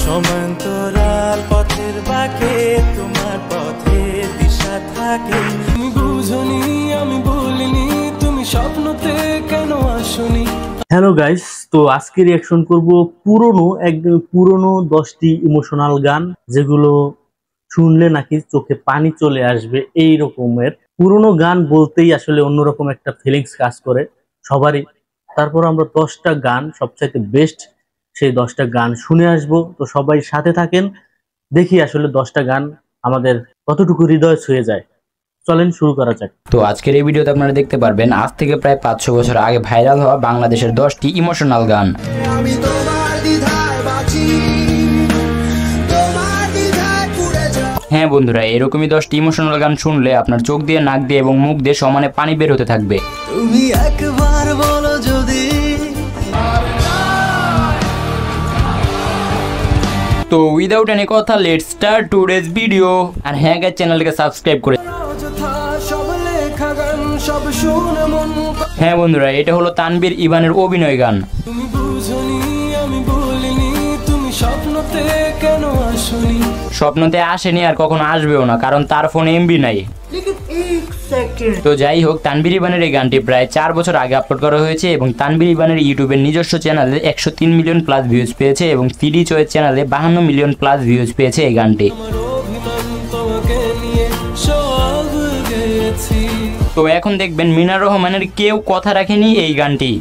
সমান্তরাল পথের বাঁকে তোমার পথে দিশা থাকে। তুমি বুঝনি আমি বলিনি, তুমি স্বপ্নতে কেন আসনি। হ্যালো গাইস, তো আজকে রিঅ্যাকশন করব একদম পুরনো 10টি ইমোশনাল গান, যেগুলো শুনলে নাকি চোখে পানি চলে আসবে। এই রকমের পুরনো গান বলতেই আসলে অন্যরকম একটা ফিলিংস কাজ করে সবারই। তারপর আমরা 10টা গান, সবচাইতে বেস্ট সেই 10টা গান শুনে আসব। তো সবাই সাথে থাকেন, দেখি আসলে 10টা গান আমাদের কতটুকু হৃদয় ছুঁয়ে যায়। চলেন শুরু করা যাক। তো আজকের এই ভিডিওতে আপনারা দেখতে পারবেন আজ থেকে প্রায় 500 বছর আগে ভাইরাল হওয়া বাংলাদেশের 10টি ইমোশনাল গান। হ্যাঁ বন্ধুরা, এরকমই 10টি ইমোশনাল গান শুনলে আপনার চোখ দিয়ে, নাক দিয়ে এবং মুখ দিয়ে সমানে পানি বের হতে থাকবে। তুমি একবার বলো যদি। তো উইদাউট এনি কথা, লেটস স্টার্ট টুডেজ ভিডিও। আর হ্যাঁ গাইস, চ্যানেলটাকে সাবস্ক্রাইব করে। হ্যাঁ বন্ধুরা, এটা হলো তানভীর ইভানের অভিনয় গান। তুমি বুঝনি আমি বলিনি, তুমি স্বপ্নতে কেন আসনি। স্বপ্নতে আসেনি আর কখনো আসবেও না, কারণ তার ফোনে এমবি নাই। তো যাই হোক, তানভীর ইভানের এই গানটি প্রায় 4 বছর আগে আপলোড করা হয়েছে এবং তানভীর ইভানের ইউটিউবের নিজস্ব চ্যানেলে 103 মিলিয়ন প্লাস ভিউজ পেয়েছে এবং সিডি চয়েস চ্যানেলে 52 মিলিয়ন প্লাস ভিউজ পেয়েছে এই গানটি। তো এখন দেখবেন মিনার রহমানের কেউ কথা রাখেনি এই গানটি।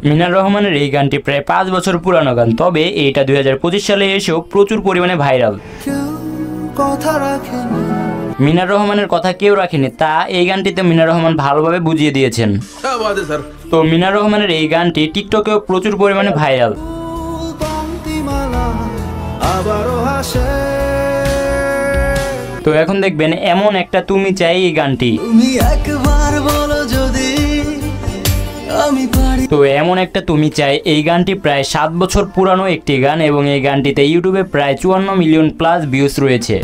মিনার রহমানের এই গানটি প্রায় 5 বছর পুরানো গান, তবে এইটা 2025 সালে এসেও প্রচুর পরিমাণে ভাইরাল। মিনার রহমানের কথা কেউ রাখেনি, তা এই গানটিতে মিনার রহমান ভালোভাবে বুঝিয়ে দিয়েছেন। তো মিনার রহমানের এই গানটি টিকটকেও প্রচুর পরিমাণে ভাইরাল। তো এখন দেখবেন এমন একটা তুমি চাই এই গানটি। তো এমন একটা তুমি চাই এই গানটি প্রায় 7 বছর পুরানো একটি গান এবং এই গানটিতে ইউটিউবে প্রায় 54 মিলিয়ন প্লাস ভিউজ রয়েছে।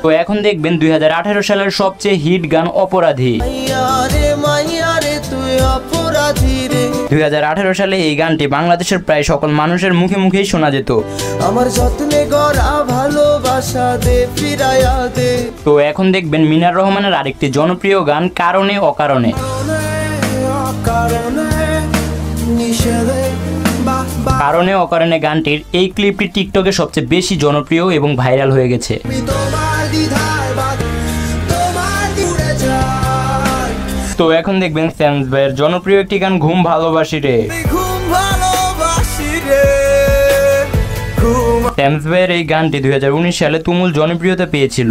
তো এখন দেখবেন 2018 সালের সবচেয়ে হিট গান অপরাধী। 2018 সালে এই গানটি বাংলাদেশের প্রায় সকল মানুষের মুখে মুখেই শোনা যেত। আমার যত্নে গড়া ভালোবাসা দে ফিরায়া দে। তো এখন দেখবেন মিনার রহমানের আরেকটি জনপ্রিয় গান কারণে অকারণে। কারণে অকারণে গানটির এই ক্লিপটি টিকটকে সবচেয়ে বেশি জনপ্রিয় এবং ভাইরাল হয়ে গেছে। তো এখন দেখবেন স্যামস ভাইয়ের জনপ্রিয় একটি গান ঘুম ভালোবাসি রে। স্যামস ভাইয়ের এই গানটি 2019 সালে তুমুল জনপ্রিয়তা পেয়েছিল।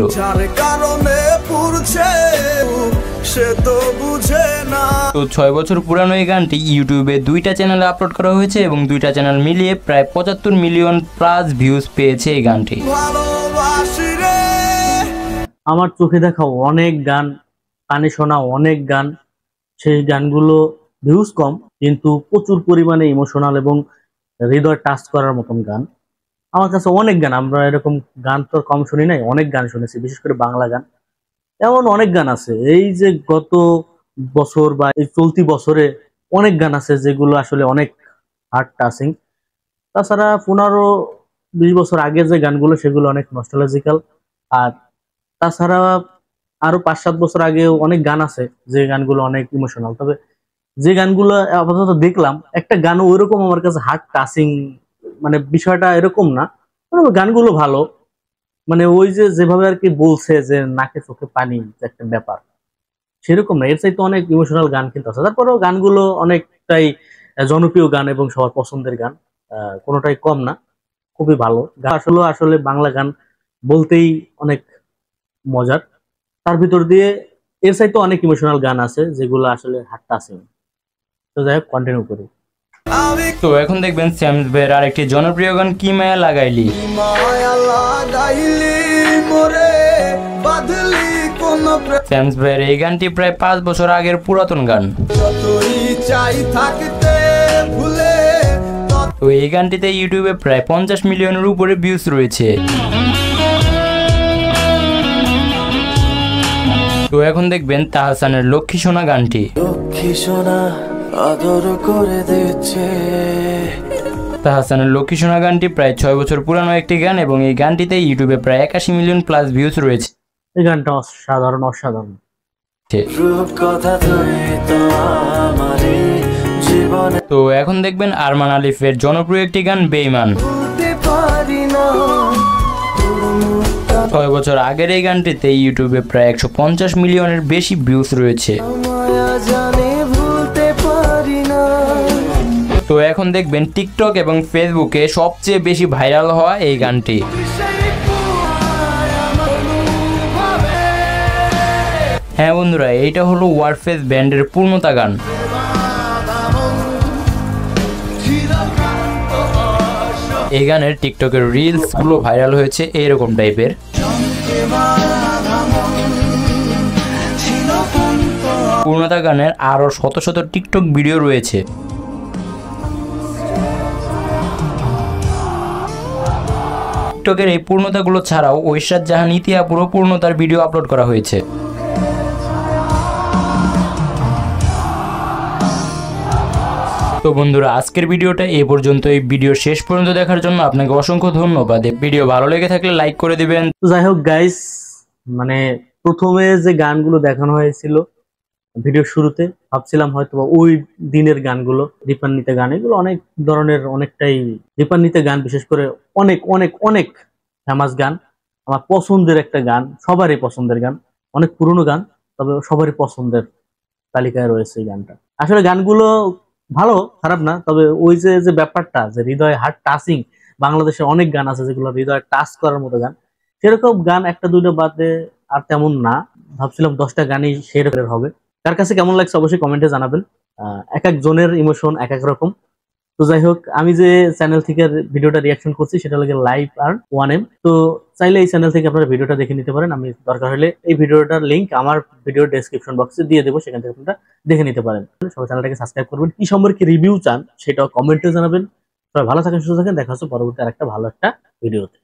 তো 6 বছর পুরানো এই গানটি ইউটিউবে 2টা চ্যানেলে আপলোড করা হয়েছে এবং 2টা চ্যানেল মিলিয়ে প্রায় 75 মিলিয়ন প্লাস ভিউজ পেয়েছে এই গানটি। আমার চোখে দেখা অনেক গান, কানে শোনা অনেক গান, সেই গানগুলো ভিউজ কম কিন্তু প্রচুর পরিমাণে ইমোশনাল এবং হৃদয় টাচ করার মতন গান। আমার কাছে অনেক গান, আমরা এরকম গান তো কম শুনি নাই, অনেক গান শুনেছি, বিশেষ করে বাংলা গান। এমন অনেক গান আছে এই যে গত বছর বা এই চলতি বছরে অনেক গান আছে যেগুলো আসলে অনেক হার্ট টাচিং। তাছাড়া 15-20 বছর আগে যে গানগুলো সেগুলো অনেক নস্টালজিক্যাল। আর তাছাড়া আরো 5-7 বছর আগে অনেক গান আছে যে গানগুলো অনেক ইমোশনাল। তবে যে গানগুলো আপাতত দেখলাম, একটা গানও ওইরকম আমার কাছে হার্ট টাচিং, মানে বিষয়টা এরকম না, মানে গানগুলো ভালো, মানে ওই যে যেভাবে আর কি বলছে যে নাকে চোখে পানি একটা ব্যাপার, সেরকম না, এর চাইতে অনেক ইমোশনাল গান কিন্তু আছে। তারপরেও গানগুলো অনেকটাই জনপ্রিয় গান এবং সবার পছন্দের গান, কোনোটাই কম না, খুবই ভালো। আসলে বাংলা গান বলতেই অনেক মজার, তার ভিতর দিয়ে এর চাইতে অনেক ইমোশনাল গান আছে যেগুলো আসলে হার্ট টাচিং। তো যাই হোক, কন্টিনিউ করি। তো এখন দেখবেন স্যামস ভাইয়ের আরেকটি জনপ্রিয় গান কি মায়া লাগাইলি। স্যামস ভাইয়ের এই গানটি প্রায় 5 বছর আগের পুরাতন গান। তো এই গানটিতে ইউটিউবে প্রায় 50 মিলিয়নের উপরে ভিউজ রয়েছে। তো এখন দেখবেন তাহসানের লক্ষ্মী সোনা গানটি। লক্ষ্মী সোনা আদর করে দিচ্ছে। তাহসানের লক্ষ্মী সোনা গানটি প্রায় 6 বছর পুরানো একটি গান এবং এই গানটিতে ইউটিউবে প্রায় 81 মিলিয়ন প্লাস ভিউজ রয়েছে। এই গানটা অসাধারণ অসাধারণ। রূপকথা তুই তো আমারই জীবনে তো এখন দেখবেন আরমান আলিফের জনপ্রিয় একটি গান বেঈমান। ভুলতে পারি না তোর মুখটা 6 বছর আগের এই গানটিতে ইউটিউবে প্রায় 150 মিলিয়নের বেশি ভিউজ রয়েছে। মায়া জানে ভুলতে পারি না। তো এখন দেখবেন টিকটক এবং ফেসবুকে সবচেয়ে বেশি ভাইরাল হওয়া এই গানটি। হ্যাঁ বন্ধুরা, এইটা হলো ওয়ারফেস ব্যান্ডের পূর্ণতা গান। এই গানের টিকটকের রিলস গুলো ভাইরাল হয়েছে এইরকম টাইপের। পূর্ণতা গানের আরো শত শত টিকটক ভিডিও রয়েছে। টিকটকের এই পূর্ণতাগুলো ছাড়াও ঐশরাত জাহান ইতিহাপুরও পূর্ণতার ভিডিও আপলোড করা হয়েছে। তো বন্ধুরা, আজকের ভিডিওটা এই পর্যন্ত। এই ভিডিও শেষ পর্যন্ত দেখার জন্য আপনাকে অসংখ্য ধন্যবাদ। ভিডিও ভালো লেগে থাকলে লাইক করে দিবেন। যাই হোক গাইস, মানে প্রথমে যে গানগুলো দেখানো হয়েছিল ভিডিও শুরুতে, ভাবছিলাম হয়তো ওই দিনের গানগুলো, দীপান্বিতা গান, এগুলো অনেক ধরনের অনেকটাই দীপান্বিতা গান, বিশেষ করে অনেক অনেক অনেক ফেমাস গান, আমার পছন্দের একটা গান, সবারই পছন্দের গান, অনেক পুরনো গান, তবে সবারই পছন্দের তালিকায় রয়েছে এই গানটা। আসলে গানগুলো ভালো, খারাপ না, তবে ওই যে যে ব্যাপারটা যে হৃদয় হার্ট টাচিং, বাংলাদেশে অনেক গান আছে যেগুলো হৃদয় টাচ করার মতো গান, সেরকম গান একটা দুইটা বাদে আর তেমন না। ভাবছিলাম 10টা গানই সেরকম হবে। কার কাছে কেমন লাগছে অবশ্যই কমেন্টে জানাবেন। এক এক জনের ইমোশন এক এক রকম। তো যাই হোক, আমি যে চ্যানেল থেকে ভিডিওটা রিয়াকশন করছি সেটা লাগে লাইভ আর 1M। তো চাইলে এই চ্যানেল থেকে আপনারা ভিডিওটা দেখে নিতে পারেন। আমি দরকার হলে এই ভিডিওটার লিংক আমার ভিডিও ডেসক্রিপশন বক্সে দিয়ে দেবো, সেখান থেকে আপনারা দেখে নিতে পারেন। সবাই চ্যানেলটাকে সাবস্ক্রাইব করবেন। কি সম্পর্কে রিভিউ চান সেটাও কমেন্টে জানাবেন। সবাই ভালো থাকেন, সুস্থ থাকেন। দেখা হচ্ছে পরবর্তী আরেকটা ভালো একটা ভিডিওতে।